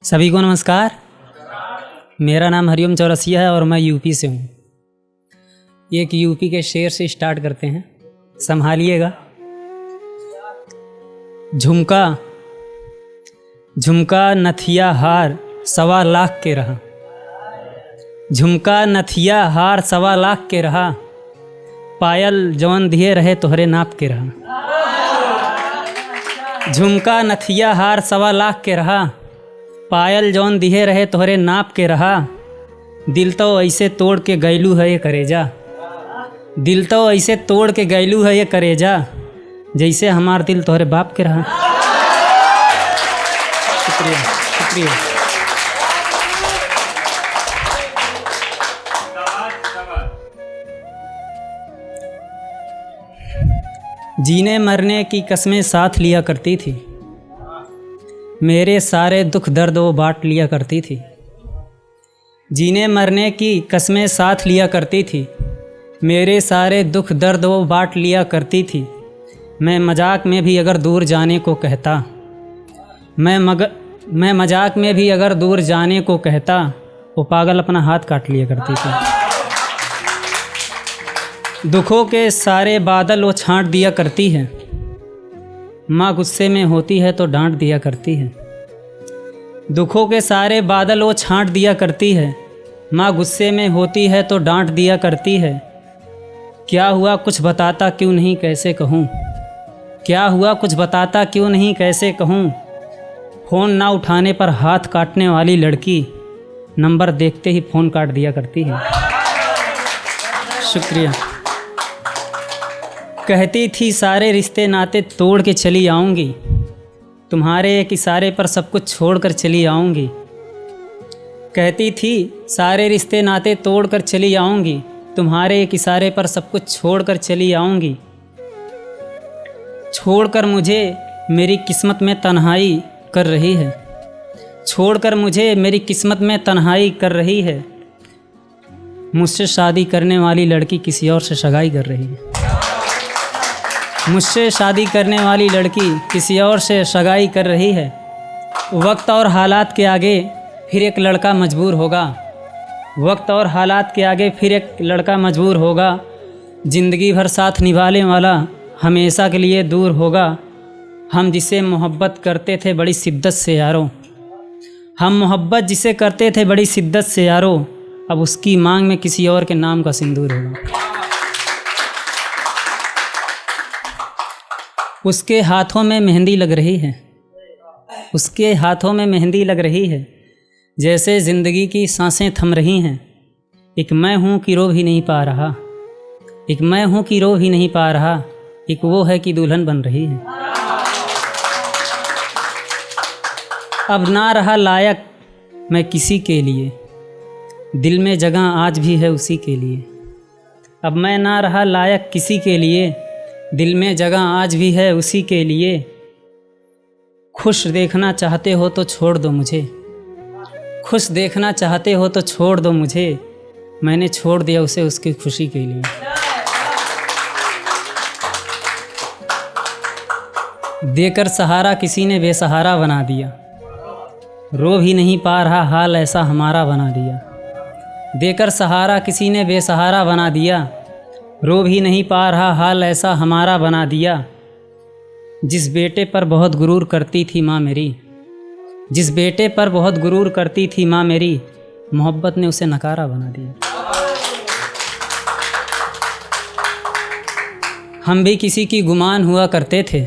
सभी को नमस्कार। मेरा नाम हरिओम चौरसिया है और मैं यूपी से हूँ। एक यूपी के शेर से स्टार्ट करते हैं, संभालिएगा। झुमका झुमका नथिया हार 1.25 लाख के रहा। झुमका नथिया हार 1.25 लाख के रहा। पायल जवन दिए रहे तोहरे नाप के रहा। झुमका नथिया हार 1.25 लाख के रहा। पायल जौन दिहे रहे तोहरे नाप के रहा। दिल तो ऐसे तोड़ के गैलू है ये करेजा। दिल तो ऐसे तोड़ के गैलू है ये करेजा, जैसे हमार दिल तोहरे बाप के रहा। शुक्रिया शुक्रिया। जीने मरने की कस्में साथ लिया करती थी। मेरे सारे दुख दर्द वो बांट लिया करती थी। जीने मरने की कस्में साथ लिया करती थी। मेरे सारे दुख दर्द वो बांट लिया करती थी। मैं मजाक में भी अगर दूर जाने को कहता, मैं मजाक में भी अगर दूर जाने को कहता, वो पागल अपना हाथ काट लिया करती थी। दुखों के सारे बादल वो छांट दिया करती है। माँ गुस्से में होती है तो डांट दिया करती है। दुखों के सारे बादल वो छांट दिया करती है। माँ गुस्से में होती है तो डांट दिया करती है। क्या हुआ कुछ बताता क्यों नहीं कैसे कहूँ। क्या हुआ कुछ बताता क्यों नहीं कैसे कहूँ। फ़ोन ना उठाने पर हाथ काटने वाली लड़की नंबर देखते ही फ़ोन काट दिया करती है। शुक्रिया। कहती थी सारे रिश्ते नाते तोड़ के चली आऊँगी। तुम्हारे एक इशारे पर सब कुछ छोड़ कर चली आऊँगी। कहती थी सारे रिश्ते नाते तोड़ कर चली आऊँगी। तुम्हारे एक इशारे पर सब कुछ छोड़ कर चली आऊँगी। छोड़कर मुझे मेरी किस्मत में तन्हाई कर रही है। छोड़कर मुझे मेरी किस्मत में तन्हाई कर रही है। मुझसे शादी करने वाली लड़की किसी और से सगाई कर रही है। मुझसे शादी करने वाली लड़की किसी और से सगाई कर रही है। वक्त और हालात के आगे फिर एक लड़का मजबूर होगा। वक्त और हालात के आगे फिर एक लड़का मजबूर होगा। ज़िंदगी भर साथ निभाने वाला हमेशा के लिए दूर होगा। हम जिसे मोहब्बत करते थे बड़ी शिद्दत से यारों, हम मोहब्बत जिसे करते थे बड़ी शिद्दत से यारों, अब उसकी मांग में किसी और के नाम का सिंदूर होगा। उसके हाथों में मेहंदी लग रही है। उसके हाथों में मेहंदी लग रही है। जैसे ज़िंदगी की सांसें थम रही हैं। एक मैं हूँ कि रो भी नहीं पा रहा। एक मैं हूँ कि रो भी नहीं पा रहा। एक वो है कि दुल्हन बन रही है। अब ना रहा लायक मैं किसी के लिए, दिल में जगह आज भी है उसी के लिए। अब मैं ना रहा लायक किसी के लिए, दिल में जगह आज भी है उसी के लिए। खुश देखना चाहते हो तो छोड़ दो मुझे। खुश देखना चाहते हो तो छोड़ दो मुझे। मैंने छोड़ दिया उसे उसकी खुशी के लिए। देकर सहारा किसी ने बेसहारा बना दिया। रो भी नहीं पा रहा हाल ऐसा हमारा बना दिया। देकर सहारा किसी ने बेसहारा बना दिया। रो भी नहीं पा रहा हाल ऐसा हमारा बना दिया। जिस बेटे पर बहुत गुरूर करती थी माँ मेरी, जिस बेटे पर बहुत गुरूर करती थी माँ मेरी, मोहब्बत ने उसे नकारा बना दिया। हम भी किसी की गुमान हुआ करते थे,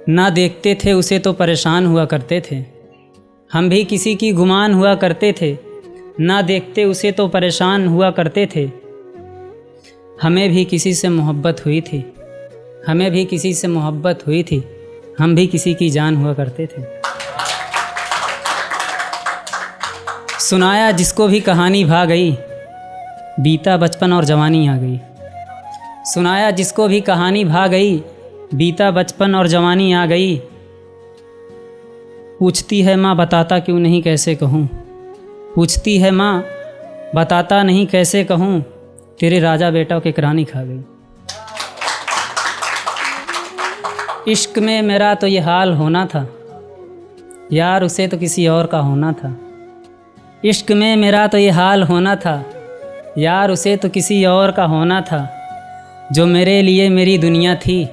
ना देखते थे उसे तो परेशान हुआ करते थे। हम भी किसी की गुमान हुआ करते थे, ना देखते उसे तो परेशान हुआ करते थे। हमें भी किसी से मोहब्बत हुई थी। हमें भी किसी से मोहब्बत हुई थी। हम भी किसी की जान हुआ करते थे। सुनाया जिसको भी कहानी भा गई, बीता बचपन और जवानी आ गई। सुनाया जिसको भी कहानी भा गई, बीता बचपन और जवानी आ गई। पूछती है माँ बताता क्यों नहीं कैसे कहूँ। पूछती है माँ बताता नहीं कैसे कहूँ। तेरे राजा बेटा के करानी खा गई। इश्क में मेरा तो ये हाल होना था। यार उसे तो किसी और का होना था। इश्क में मेरा तो ये हाल होना था, यार उसे तो किसी और का होना था। जो मेरे लिए मेरी दुनिया थी,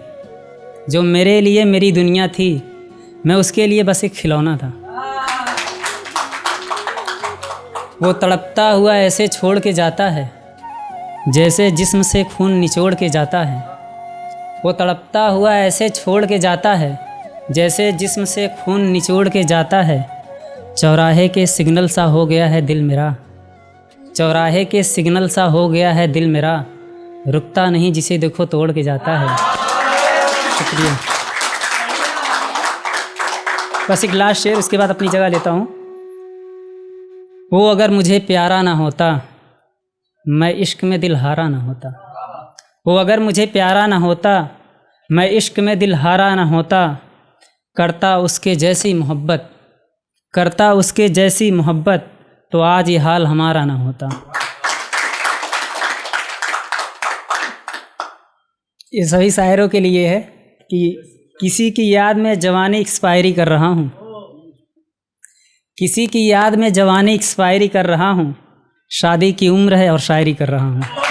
जो मेरे लिए मेरी दुनिया थी, मैं उसके लिए बस एक खिलौना था। वो तड़पता हुआ ऐसे छोड़ के जाता है, जैसे जिस्म से खून निचोड़ के जाता है। वो तड़पता हुआ ऐसे छोड़ के जाता है, जैसे जिस्म से खून निचोड़ के जाता है। चौराहे के सिग्नल सा हो गया है दिल मेरा, चौराहे के सिग्नल सा हो गया है दिल मेरा। रुकता नहीं जिसे देखो तोड़ के जाता है। शुक्रिया। बस एक लास्ट शेर, उसके बाद अपनी जगह लेता हूँ। वो अगर मुझे प्यारा ना होता, मैं इश्क में दिल हारा ना होता। वो अगर मुझे प्यारा ना होता, मैं इश्क में दिल हारा ना होता। करता उसके जैसी मोहब्बत, करता उसके जैसी मोहब्बत, तो आज ये हाल हमारा ना होता। ये सभी शायरों के लिए है कि किसी की याद में जवानी एक्सपायरी कर रहा हूँ, किसी की याद में जवानी एक्सपायरी कर रहा हूँ। शादी की उम्र है और शायरी कर रहा हूँ।